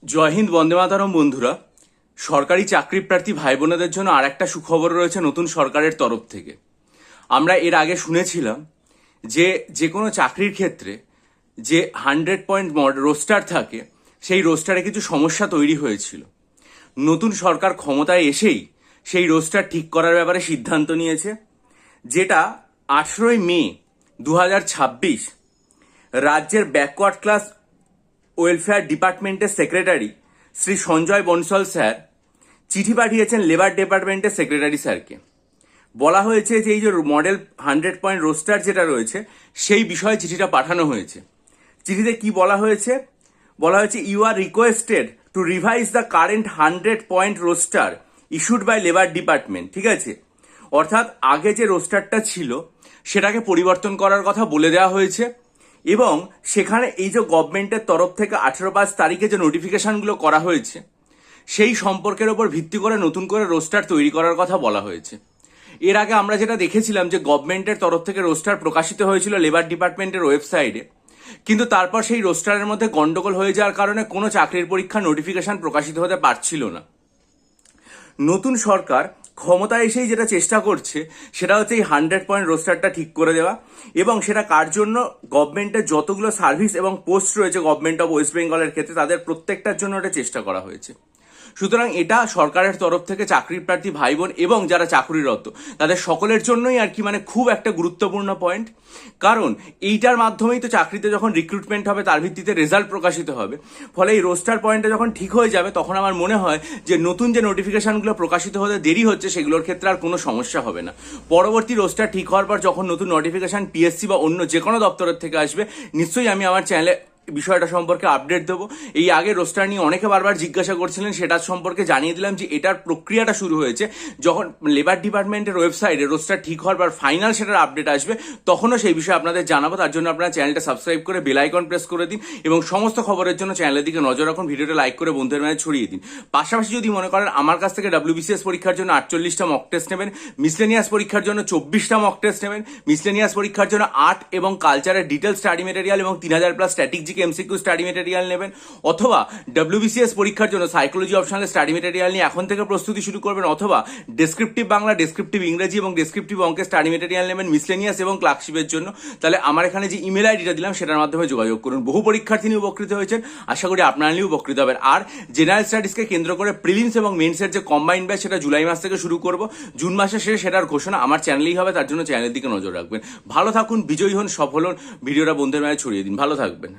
জয় হিন্দ, বন্দে মাতরম। বন্ধুরা, সরকারি চাকরি প্রার্থী ভাই বোনেদের জন্য আর একটা সুখবর রয়েছে নতুন সরকারের তরফ থেকে। আমরা এর আগে শুনেছিলাম যে যে কোনো চাকরির ক্ষেত্রে যে 100 পয়েন্ট রোস্টার থাকে, সেই রোস্টারে কিছু সমস্যা তৈরি হয়েছিল। নতুন সরকার ক্ষমতায় এসেই সেই রোস্টার ঠিক করার ব্যাপারে সিদ্ধান্ত নিয়েছে, যেটা 18 মে 2026 রাজ্যের ব্যাকওয়ার্ড ক্লাস ওয়েলফেয়ার ডিপার্টমেন্টের সেক্রেটারি শ্রী সঞ্জয় বনসল স্যার চিঠি পাঠিয়েছেন লেবার ডিপার্টমেন্টের সেক্রেটারি স্যারকে। বলা হয়েছে যে এই যে মডেল 100 পয়েন্ট রোস্টার যেটা রয়েছে, সেই বিষয়ে চিঠিটা পাঠানো হয়েছে। চিঠিতে কি বলা হয়েছে? বলা হয়েছে, you are requested to revise the current 100 point roster issued by labour department. ঠিক আছে, অর্থাৎ আগে যে রোস্টারটা ছিল সেটাকে পরিবর্তন করার কথা বলে দেওয়া হয়েছে, এবং সেখানে এই যে গভর্নমেন্টের তরফ থেকে 18/5 তারিখে যে নোটিফিকেশনগুলো করা হয়েছে, সেই সম্পর্কের ওপর ভিত্তি করে নতুন করে রোস্টার তৈরি করার কথা বলা হয়েছে। এর আগে আমরা যেটা দেখেছিলাম যে গভর্নমেন্টের তরফ থেকে রোস্টার প্রকাশিত হয়েছিল লেবার ডিপার্টমেন্টের ওয়েবসাইটে, কিন্তু তারপর সেই রোস্টারের মধ্যে গন্ডগোল হয়ে যাওয়ার কারণে কোনো চাকরির পরীক্ষার নোটিফিকেশন প্রকাশিত হতে পারছিল না। নতুন সরকার ক্ষমতায় এসেই যেটা চেষ্টা করছে সেটা হচ্ছে এই 100 পয়েন্ট রোস্টারটা ঠিক করে দেওয়া, এবং সেটা কার জন্য? গভর্নমেন্টের যতগুলো সার্ভিস এবং পোস্ট রয়েছে গভর্নমেন্ট অফ ওয়েস্ট বেঙ্গলের ক্ষেত্রে, তাদের প্রত্যেকটার জন্য এটা চেষ্টা করা হয়েছে। সুতরাং এটা সরকারের তরফ থেকে চাকরি প্রার্থী ভাই বোন এবং যারা চাকরিরত তাদের সকলের জন্যই আর কি খুব একটা গুরুত্বপূর্ণ পয়েন্ট। কারণ এইটার মাধ্যমেই তো চাকরিতে যখন রিক্রুটমেন্ট হবে তার ভিত্তিতে রেজাল্ট প্রকাশিত হবে। ফলে এই রোস্টার পয়েন্টটা যখন ঠিক হয়ে যাবে, তখন আমার মনে হয় যে নতুন যে নোটিফিকেশনগুলো প্রকাশিত হতে দেরি হচ্ছে সেগুলোর ক্ষেত্রে আর কোনো সমস্যা হবে না। পরবর্তী রোস্টার ঠিক হওয়ার পর যখন নতুন নোটিফিকেশন পিএসসি বা অন্য যে কোনো দপ্তরের থেকে আসবে, নিশ্চয়ই আমি আমার চ্যানেলে বিষয়টা সম্পর্কে আপডেট দেবো। এই আগে রোস্টার নিয়ে অনেকে বারবার জিজ্ঞাসা করছিলেন, সেটার সম্পর্কে জানিয়ে দিলাম যে এটার প্রক্রিয়াটা শুরু হয়েছে। যখন লেবার ডিপার্টমেন্টের ওয়েবসাইটে রোস্টার ঠিক হওয়ার পর ফাইনাল সেটার আপডেট আসবে, তখনও সেই বিষয়ে আপনাদের জানাবো। তার জন্য আপনারা চ্যানেলটা সাবস্ক্রাইব করে বেল আইকন প্রেস করে দিন, এবং সমস্ত খবরের জন্য চ্যানেলের দিকে নজর রাখুন। ভিডিওটা লাইক করে বন্ধুদের মাঝে ছড়িয়ে দিন। পাশাপাশি যদি মনে করেন আমার কাছ থেকে WBCS পরীক্ষার জন্য 48টা মক টেস্ট নেবেন, মিসলেনিয়াস পরীক্ষার জন্য 24টা মক টেস্ট নেবেন, মিসলেনিয়াস পরীক্ষার জন্য আর্ট এবং কালচারের ডিটেল স্টাডি মেটেরিয়াল এবং 3000+ স্ট্যাটিক এমসিকিউ স্টাডি মেটেরিয়াল নেবেন, অথবা WBCS পরীক্ষার জন্য সাইকোলজি অপশনাল স্টাডি মেটেরিয়াল নিয়ে এখন থেকে প্রস্তুতি শুরু করবেন, অথবা ডেসক্রিপটিভ বাংলা, ডেসক্রিপটিভ ইংরেজি এবং ডেসক্রিপটিভ অঙ্কের স্টাডি মেটেরিয়াল নেবেন মিসলেনিয়াস এবং ক্লার্কশিপের জন্য, তাহলে আমার এখানে যে ইমেল আইডিটা দিলাম সেটার মাধ্যমে যোগাযোগ করুন। বহু পরীক্ষার্থী নিয়ে উপকৃত হয়েছেন, আশা করি আপনারা নিয়ে উপকৃত হবেন। আর জেনারেল স্টাডিজকে কেন্দ্র করে প্রিলিমস এবং মেইনসের যে কম্বাইন্ড ব্যাচ, সেটা জুলাই মাস থেকে শুরু করব। জুন মাসের শেষে সেটার ঘোষণা আমার চ্যানেলেই হবে, তার জন্য চ্যানেলের দিকে নজর রাখবেন। ভালো থাকুন, বিজয়ী হন, সফল হন। ভিডিওটা বন্ধুদের মাঝে ছড়িয়ে দিন। ভালো থাকবেন।